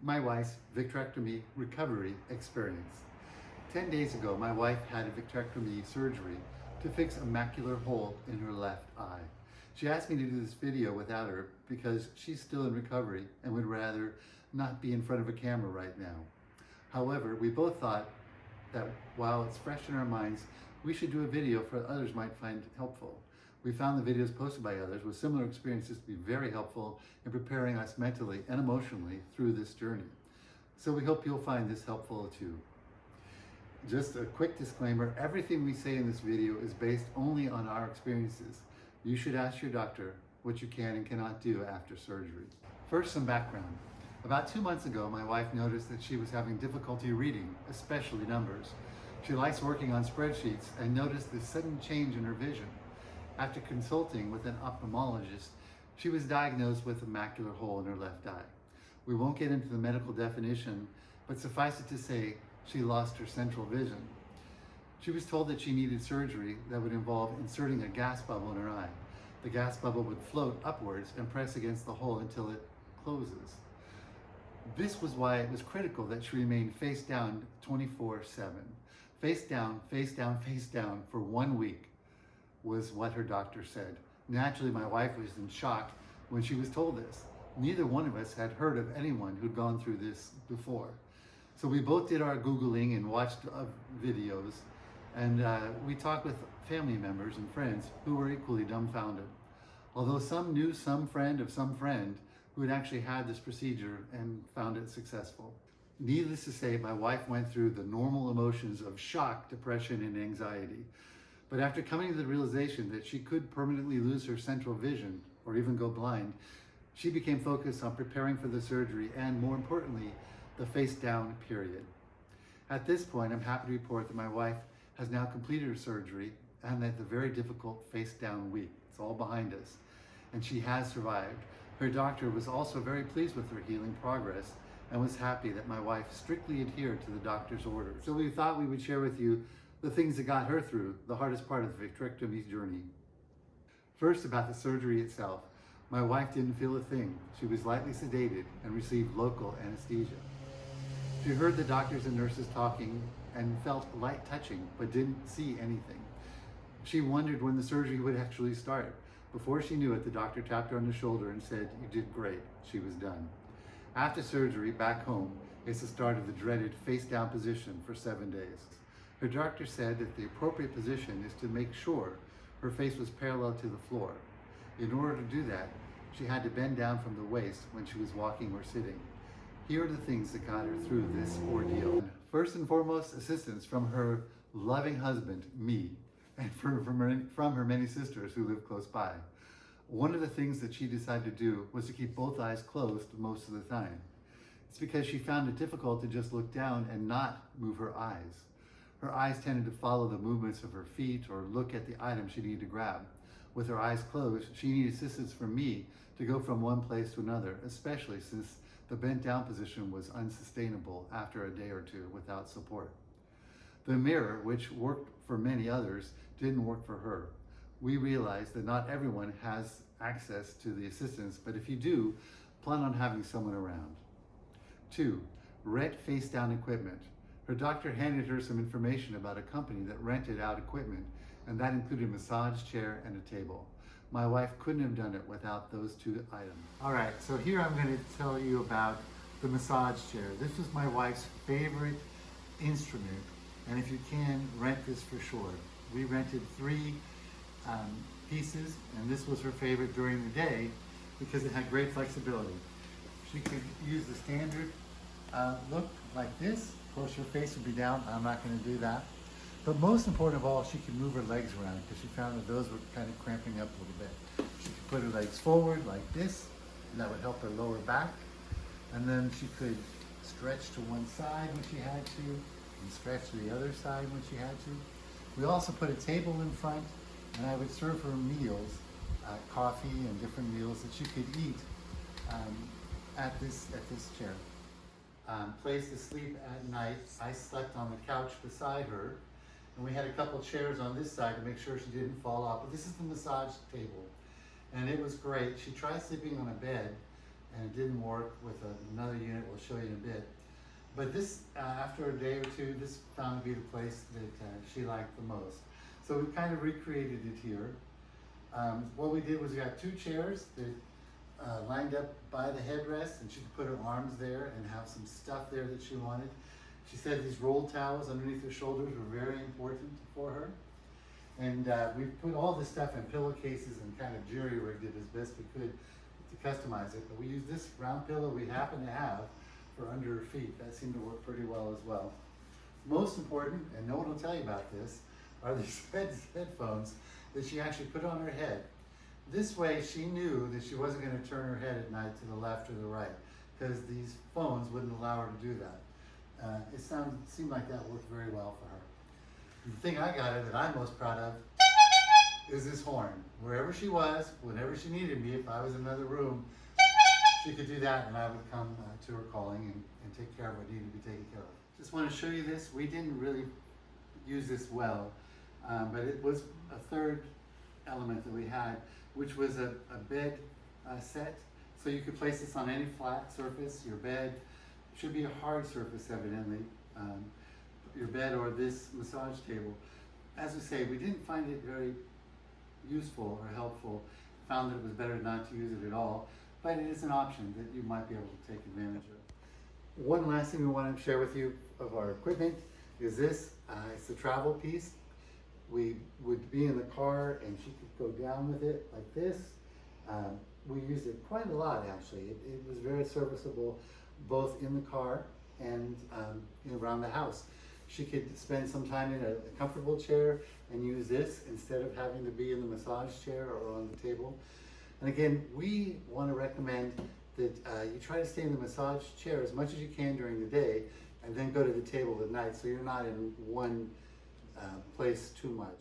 My wife's vitrectomy recovery experience. 10 days ago, my wife had a vitrectomy surgery to fix a macular hole in her left eye. She asked me to do this video without her because she's still in recovery and would rather not be in front of a camera right now. However, we both thought that while it's fresh in our minds, we should do a video for others might find helpful. We found the videos posted by others with similar experiences to be very helpful in preparing us mentally and emotionally through this journey. So we hope you'll find this helpful too. Just a quick disclaimer, everything we say in this video is based only on our experiences. You should ask your doctor what you can and cannot do after surgery. First, some background. About 2 months ago, my wife noticed that she was having difficulty reading, especially numbers. She likes working on spreadsheets and noticed this sudden change in her vision. After consulting with an ophthalmologist, she was diagnosed with a macular hole in her left eye. We won't get into the medical definition, but suffice it to say, she lost her central vision. She was told that she needed surgery that would involve inserting a gas bubble in her eye. The gas bubble would float upwards and press against the hole until it closes. This was why it was critical that she remain face down 24/7. Face down, face down, face down for 1 week was what her doctor said. Naturally, my wife was in shock when she was told this. Neither one of us had heard of anyone who'd gone through this before. So we both did our Googling and watched videos, and we talked with family members and friends who were equally dumbfounded. Although some knew some friend of some friend who had actually had this procedure and found it successful. Needless to say, my wife went through the normal emotions of shock, depression, and anxiety. But after coming to the realization that she could permanently lose her central vision or even go blind, she became focused on preparing for the surgery and, more importantly, the face down period. At this point, I'm happy to report that my wife has now completed her surgery and that the very difficult face down week, it's all behind us, and she has survived. Her doctor was also very pleased with her healing progress and was happy that my wife strictly adhered to the doctor's orders. So we thought we would share with you the things that got her through the hardest part of the vitrectomy journey. First, about the surgery itself. My wife didn't feel a thing. She was lightly sedated and received local anesthesia. She heard the doctors and nurses talking and felt light touching, but didn't see anything. She wondered when the surgery would actually start. Before she knew it, the doctor tapped her on the shoulder and said, "You did great." She was done. After surgery, back home, it's the start of the dreaded face-down position for 7 days. Her doctor said that the appropriate position is to make sure her face was parallel to the floor. In order to do that, she had to bend down from the waist when she was walking or sitting. Here are the things that got her through this ordeal. First and foremost, assistance from her loving husband, me, and from her many sisters who live close by. One of the things that she decided to do was to keep both eyes closed most of the time. It's because she found it difficult to just look down and not move her eyes. Her eyes tended to follow the movements of her feet or look at the item she needed to grab. With her eyes closed, she needed assistance from me to go from one place to another, especially since the bent down position was unsustainable after a day or two without support. The mirror, which worked for many others, didn't work for her. We realized that not everyone has access to the assistance, but if you do, plan on having someone around. 2, rent face down equipment. Her doctor handed her some information about a company that rented out equipment, and that included a massage chair and a table. My wife couldn't have done it without those 2 items. All right, so here I'm going to tell you about the massage chair. This was my wife's favorite instrument, and if you can, rent this for sure. We rented 3 pieces, and this was her favorite during the day because it had great flexibility. She could use the standard look like this. Of course, her face would be down. I'm not going to do that. But most important of all, she could move her legs around because she found that those were kind of cramping up a little bit. She could put her legs forward like this, and that would help her lower back. And then she could stretch to one side when she had to, and stretch to the other side when she had to. We also put a table in front, and I would serve her meals, coffee and different meals that she could eat at this chair. Place to sleep at night. I slept on the couch beside her, and we had a couple chairs on this side to make sure she didn't fall off. But this is the massage table, and it was great. She tried sleeping on a bed, and it didn't work with another unit we'll show you in a bit. But this, after a day or two, this found to be the place that she liked the most. So we kind of recreated it here. What we did was we got two chairs that lined up by the headrest, and she could put her arms there and have some stuff there that she wanted. She said these roll towels underneath her shoulders were very important for her. And we put all this stuff in pillowcases and kind of jury-rigged it as best we could to customize it. But we used this round pillow we happen to have for under her feet. That seemed to work pretty well as well. Most important, and no one will tell you about this, are these headphones that she actually put on her head. This way she knew that she wasn't going to turn her head at night to the left or the right, because these phones wouldn't allow her to do that. It seemed like that worked very well for her. The thing I got her that I'm most proud of is this horn. Wherever she was, whenever she needed me, if I was in another room, she could do that and I would come to her calling and take care of what needed to be taken care of. Just want to show you this. We didn't really use this well, but it was a third element that we had, which was a bed set. So you could place this on any flat surface. Your bed should be a hard surface, evidently. Your bed or this massage table. As we say, we didn't find it very useful or helpful. Found that it was better not to use it at all, but it is an option that you might be able to take advantage of. One last thing we want to share with you of our equipment is this. It's the travel piece. We would be in the car and she could go down with it like this. We used it quite a lot, actually. It was very serviceable both in the car and around the house. She could spend some time in a comfortable chair and use this instead of having to be in the massage chair or on the table. And again, we want to recommend that you try to stay in the massage chair as much as you can during the day and then go to the table at night so you're not in one place too much.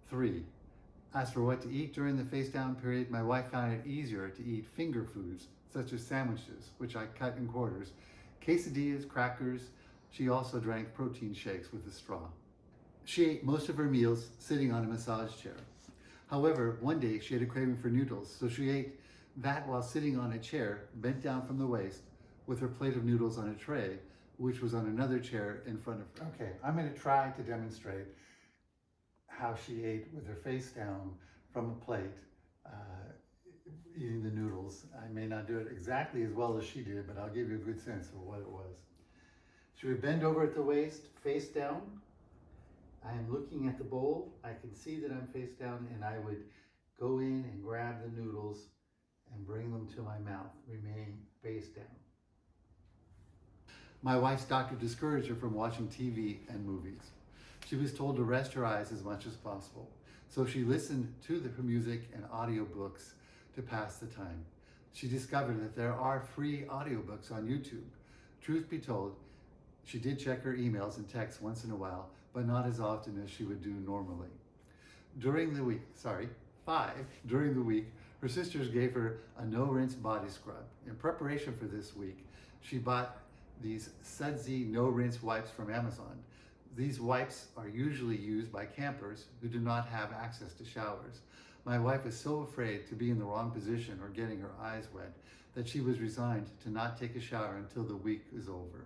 3. As for what to eat during the face down period, my wife found it easier to eat finger foods such as sandwiches, which I cut in quarters, quesadillas, crackers. She also drank protein shakes with a straw. She ate most of her meals sitting on a massage chair. However, one day she had a craving for noodles, so she ate that while sitting on a chair, bent down from the waist, with her plate of noodles on a tray, which was on another chair in front of her. Okay, I'm going to try to demonstrate how she ate with her face down from a plate, eating the noodles. I may not do it exactly as well as she did, but I'll give you a good sense of what it was. She would bend over at the waist, face down. I am looking at the bowl. I can see that I'm face down, and I would go in and grab the noodles and bring them to my mouth, remaining face down. My wife's doctor discouraged her from watching TV and movies. She was told to rest her eyes as much as possible, so she listened to her music and audiobooks to pass the time. She discovered that there are free audiobooks on YouTube. Truth be told, she did check her emails and texts once in a while, but not as often as she would do normally. During the week, 5, during the week, her sisters gave her a no-rinse body scrub. In preparation for this week, she bought these sudsy no-rinse wipes from Amazon. These wipes are usually used by campers who do not have access to showers. My wife was so afraid to be in the wrong position or getting her eyes wet that she was resigned to not take a shower until the week is over.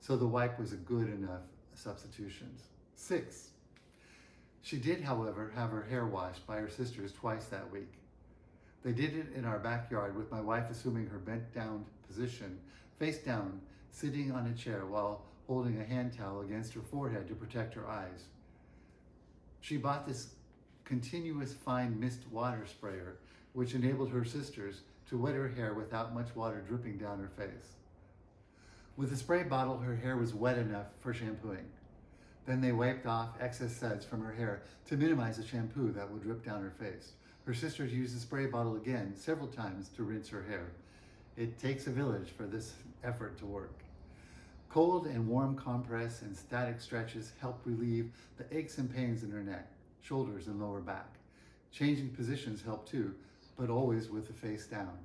So the wipe was a good enough substitution. 6. She did, however, have her hair washed by her sisters twice that week. They did it in our backyard with my wife assuming her bent down position, face down, sitting on a chair while holding a hand towel against her forehead to protect her eyes. She bought this continuous fine mist water sprayer, which enabled her sisters to wet her hair without much water dripping down her face. With the spray bottle, her hair was wet enough for shampooing. Then they wiped off excess suds from her hair to minimize the shampoo that would drip down her face. Her sisters used the spray bottle again several times to rinse her hair. It takes a village for this effort to work. Cold and warm compress and static stretches help relieve the aches and pains in her neck, shoulders, and lower back. Changing positions help too, but always with the face down.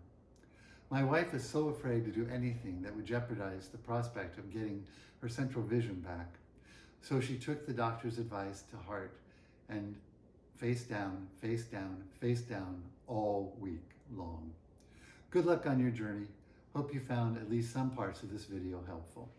My wife is so afraid to do anything that would jeopardize the prospect of getting her central vision back. So she took the doctor's advice to heart and face down, face down, face down all week long. Good luck on your journey. Hope you found at least some parts of this video helpful.